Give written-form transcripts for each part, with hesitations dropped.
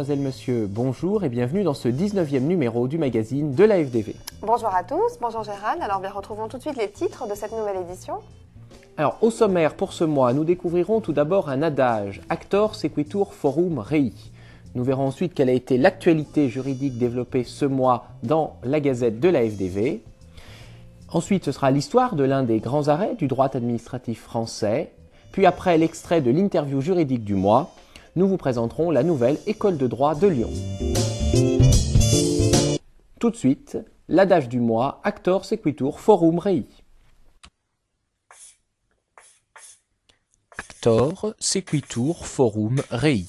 mademoiselle, monsieur, bonjour et bienvenue dans ce 19e numéro du magazine de la FDV. Bonjour à tous, bonjour Gérald. Alors bien retrouvons tout de suite les titres de cette nouvelle édition. Alors au sommaire pour ce mois, nous découvrirons tout d'abord un adage, Actor Sequitur Forum Rei. Nous verrons ensuite quelle a été l'actualité juridique développée ce mois dans la Gazette de la FDV. Ensuite, ce sera l'histoire de l'un des grands arrêts du droit administratif français. Puis après l'extrait de l'interview juridique du mois, nous vous présenterons la nouvelle École de droit de Lyon. Tout de suite, l'adage du mois, Actor Sequitur Forum Rei. Actor Sequitur Forum Rei.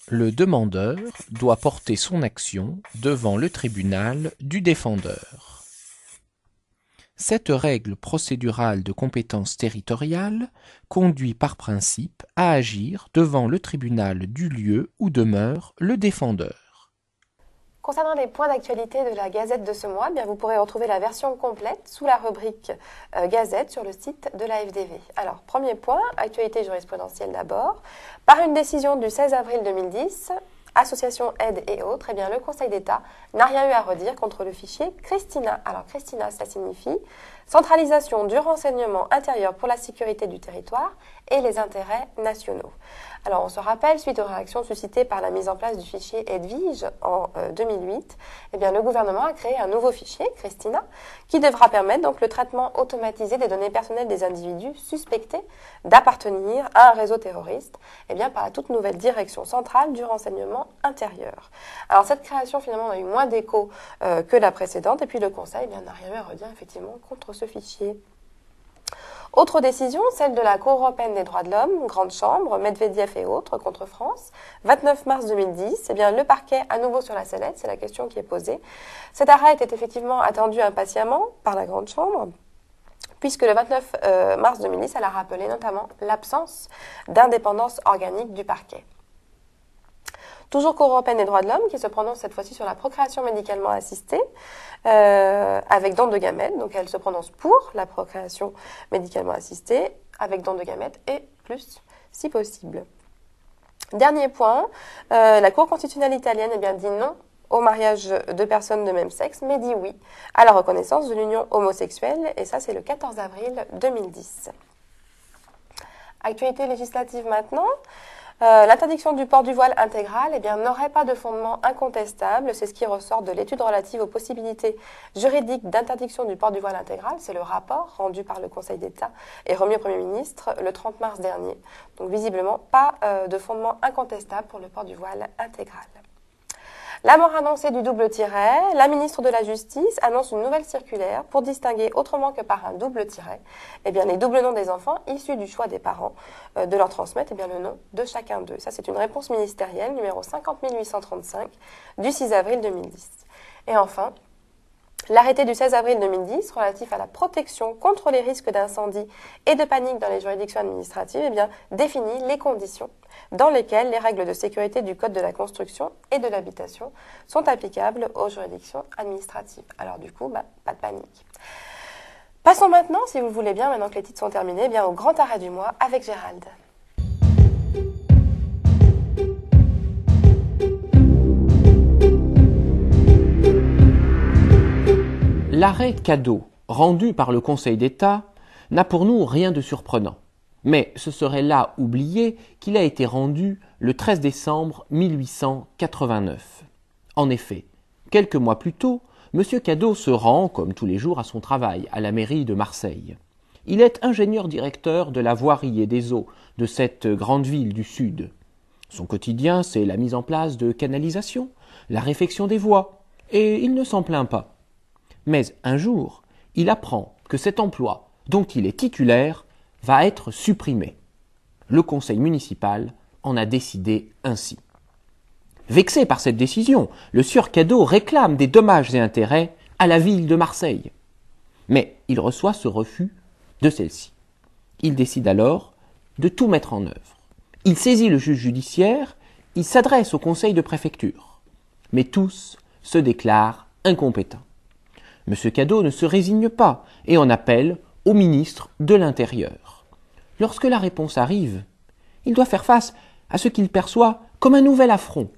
Le demandeur doit porter son action devant le tribunal du défendeur. Cette règle procédurale de compétence territoriale conduit par principe à agir devant le tribunal du lieu où demeure le défendeur. Concernant les points d'actualité de la Gazette de ce mois, bien vous pourrez retrouver la version complète sous la rubrique Gazette sur le site de la FDV. Alors, premier point, actualité jurisprudentielle d'abord. Par une décision du 16 avril 2010, Association Aide et autres, eh bien, le Conseil d'État n'a rien eu à redire contre le fichier Christina. Alors, Christina, ça signifie centralisation du renseignement intérieur pour la sécurité du territoire et les intérêts nationaux. Alors, on se rappelle, suite aux réactions suscitées par la mise en place du fichier Edwige en 2008, eh bien, le gouvernement a créé un nouveau fichier, Christina, qui devra permettre donc le traitement automatisé des données personnelles des individus suspectés d'appartenir à un réseau terroriste, eh bien, par la toute nouvelle direction centrale du renseignement intérieur. Alors, cette création, finalement, a eu moins d'écho que la précédente, et puis le Conseil, eh bien, n'a rien eu à redire, effectivement, contre ce fichier. Autre décision, celle de la Cour européenne des droits de l'homme, Grande Chambre, Medvedev et autres, contre France. 29 mars 2010, eh bien, le parquet à nouveau sur la sellette, c'est la question qui est posée. Cet arrêt était effectivement attendu impatiemment par la Grande Chambre, puisque le 29 mars 2010, elle a rappelé notamment l'absence d'indépendance organique du parquet. Toujours Cour européenne des droits de l'homme qui se prononce cette fois-ci sur la procréation médicalement assistée avec don de gamètes. Donc elle se prononce pour la procréation médicalement assistée avec don de gamètes et plus si possible. Dernier point, la Cour constitutionnelle italienne dit non au mariage de personnes de même sexe, mais dit oui à la reconnaissance de l'union homosexuelle, et ça c'est le 14 avril 2010. Actualité législative maintenant. L'interdiction du port du voile intégral n'aurait pas de fondement incontestable. C'est ce qui ressort de l'étude relative aux possibilités juridiques d'interdiction du port du voile intégral. C'est le rapport rendu par le Conseil d'État et remis au Premier ministre le 30 mars dernier. Donc visiblement, pas de fondement incontestable pour le port du voile intégral. La mort annoncée du double tiret, la ministre de la Justice annonce une nouvelle circulaire pour distinguer autrement que par un double tiret les doubles noms des enfants issus du choix des parents de leur transmettre le nom de chacun d'eux. Ça, c'est une réponse ministérielle numéro 50835 du 6 avril 2010. Et enfin, l'arrêté du 16 avril 2010 relatif à la protection contre les risques d'incendie et de panique dans les juridictions administratives définit les conditions dans lesquelles les règles de sécurité du Code de la construction et de l'habitation sont applicables aux juridictions administratives. Alors du coup, pas de panique. Passons maintenant, si vous le voulez bien, maintenant que les titres sont terminés, au grand arrêt du mois avec Gérald. L'arrêt cadeau rendu par le Conseil d'État n'a pour nous rien de surprenant. Mais ce serait là oublier qu'il a été rendu le 13 décembre 1889. En effet, quelques mois plus tôt, M. Cadeau se rend, comme tous les jours, à son travail, à la mairie de Marseille. Il est ingénieur-directeur de la voirie et des eaux de cette grande ville du Sud. Son quotidien, c'est la mise en place de canalisations, la réfection des voies, et il ne s'en plaint pas. Mais un jour, il apprend que cet emploi, dont il est titulaire, va être supprimé. Le conseil municipal en a décidé ainsi. Vexé par cette décision, le sieur Cadeau réclame des dommages et intérêts à la ville de Marseille. Mais il reçoit ce refus de celle-ci. Il décide alors de tout mettre en œuvre. Il saisit le juge judiciaire, il s'adresse au conseil de préfecture. Mais tous se déclarent incompétents. M. Cadeau ne se résigne pas et en appelle au ministre de l'Intérieur. Lorsque la réponse arrive, il doit faire face à ce qu'il perçoit comme un nouvel affront.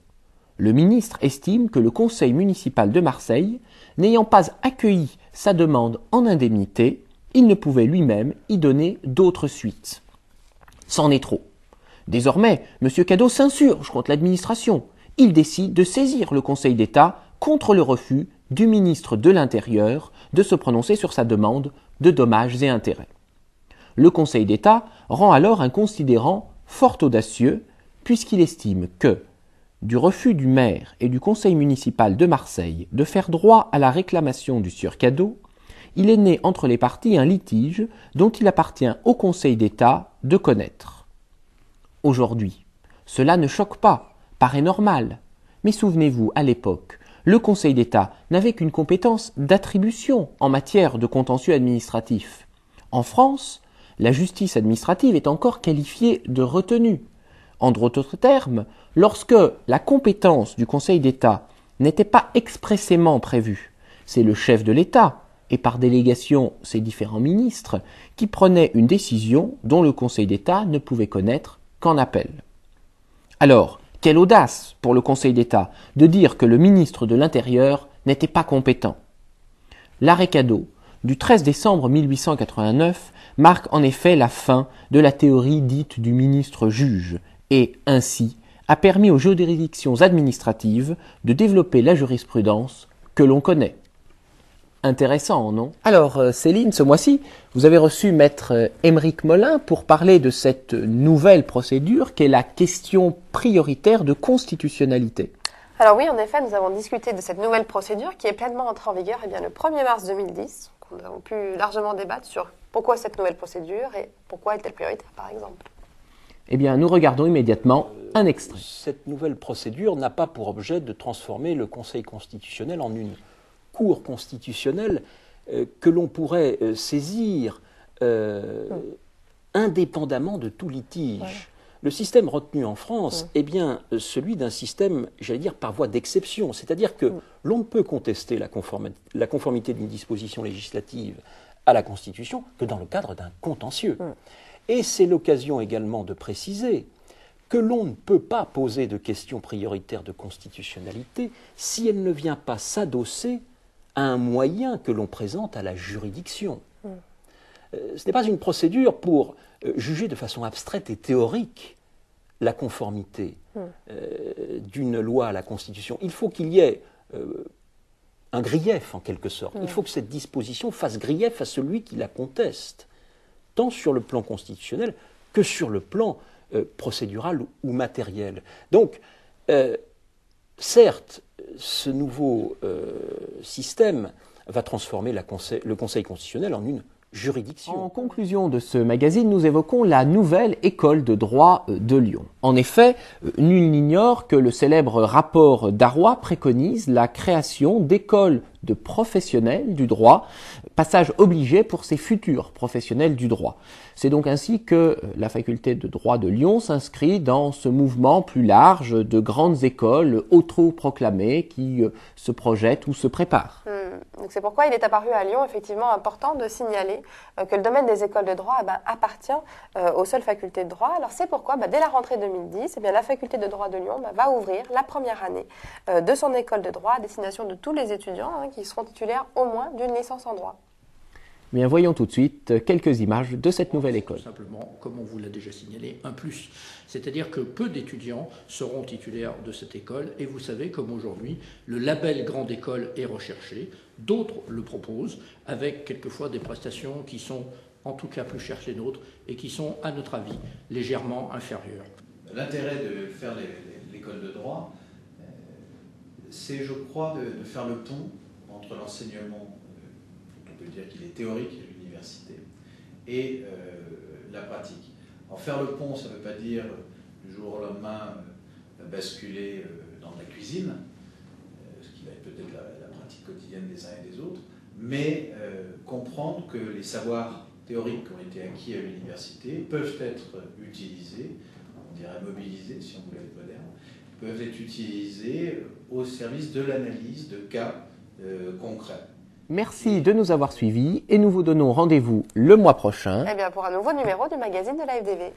Le ministre estime que le conseil municipal de Marseille, n'ayant pas accueilli sa demande en indemnité, il ne pouvait lui-même y donner d'autres suites. C'en est trop. Désormais, M. Cadot s'insurge contre l'administration. Il décide de saisir le Conseil d'État contre le refus du ministre de l'Intérieur de se prononcer sur sa demande de dommages et intérêts. Le Conseil d'État rend alors un considérant fort audacieux puisqu'il estime que, du refus du maire et du conseil municipal de Marseille de faire droit à la réclamation du sieur Cadot, il est né entre les parties un litige dont il appartient au Conseil d'État de connaître. Aujourd'hui, cela ne choque pas, paraît normal, mais souvenez-vous, à l'époque, le Conseil d'État n'avait qu'une compétence d'attribution en matière de contentieux administratif. En France, la justice administrative est encore qualifiée de retenue. En d'autres termes, lorsque la compétence du Conseil d'État n'était pas expressément prévue, c'est le chef de l'État, et par délégation ses différents ministres, qui prenaient une décision dont le Conseil d'État ne pouvait connaître qu'en appel. Alors, quelle audace pour le Conseil d'État de dire que le ministre de l'Intérieur n'était pas compétent. L'arrêt Cadot du 13 décembre 1889 marque en effet la fin de la théorie dite du ministre juge et, ainsi, a permis aux juridictions administratives de développer la jurisprudence que l'on connaît. Intéressant, non? Alors, Céline, ce mois-ci, vous avez reçu maître Aymeric Molin pour parler de cette nouvelle procédure qu'est la question prioritaire de constitutionnalité. Alors oui, en effet, nous avons discuté de cette nouvelle procédure qui est pleinement entrée en vigueur le 1er mars 2010. Nous avons pu largement débattre sur pourquoi cette nouvelle procédure et pourquoi est-elle prioritaire, par exemple. Eh bien, nous regardons immédiatement un extrait. Cette nouvelle procédure n'a pas pour objet de transformer le Conseil constitutionnel en une cour constitutionnelle que l'on pourrait saisir indépendamment de tout litige. Ouais. Le système retenu en France est bien celui d'un système, j'allais dire, par voie d'exception. C'est-à-dire que l'on ne peut contester la conformité d'une disposition législative à la Constitution que dans le cadre d'un contentieux. Et c'est l'occasion également de préciser que l'on ne peut pas poser de question prioritaire de constitutionnalité si elle ne vient pas s'adosser à un moyen que l'on présente à la juridiction. Ce n'est pas une procédure pour juger de façon abstraite et théorique la conformité d'une loi à la Constitution. Il faut qu'il y ait un grief, en quelque sorte. Il faut que cette disposition fasse grief à celui qui la conteste, tant sur le plan constitutionnel que sur le plan procédural ou matériel. Donc, certes, ce nouveau système va transformer le Conseil constitutionnel en une juridiction. En conclusion de ce magazine, nous évoquons la nouvelle école de droit de Lyon. En effet, nul n'ignore que le célèbre rapport Darrois préconise la création d'écoles de professionnels du droit, passage obligé pour ces futurs professionnels du droit. C'est donc ainsi que la faculté de droit de Lyon s'inscrit dans ce mouvement plus large de grandes écoles autoproclamées qui se projettent ou se préparent. Donc c'est pourquoi il est apparu à Lyon effectivement important de signaler que le domaine des écoles de droit appartient aux seules facultés de droit. Alors c'est pourquoi dès la rentrée 2010, la faculté de droit de Lyon va ouvrir la première année de son école de droit à destination de tous les étudiants qui seront titulaires au moins d'une licence en droit. Bien, voyons tout de suite quelques images de cette nouvelle école. Simplement, comme on vous l'a déjà signalé, un plus. C'est-à-dire que peu d'étudiants seront titulaires de cette école et vous savez, comme aujourd'hui, le label grande école est recherché, d'autres le proposent avec quelquefois des prestations qui sont en tout cas plus chères que les nôtres et qui sont, à notre avis, légèrement inférieures. L'intérêt de faire l'école de droit, c'est, je crois, de faire le pont entre l'enseignement, on peut dire qu'il est théorique à l'université, et la pratique. Alors faire le pont, ça ne veut pas dire du jour au lendemain basculer dans la cuisine, ce qui va être peut-être la pratique quotidienne des uns et des autres, mais comprendre que les savoirs théoriques qui ont été acquis à l'université peuvent être utilisés, on dirait mobilisés si on voulait être moderne, peuvent être utilisés au service de l'analyse de cas concrets. Merci de nous avoir suivis et nous vous donnons rendez-vous le mois prochain pour un nouveau numéro du magazine de l'AFDV.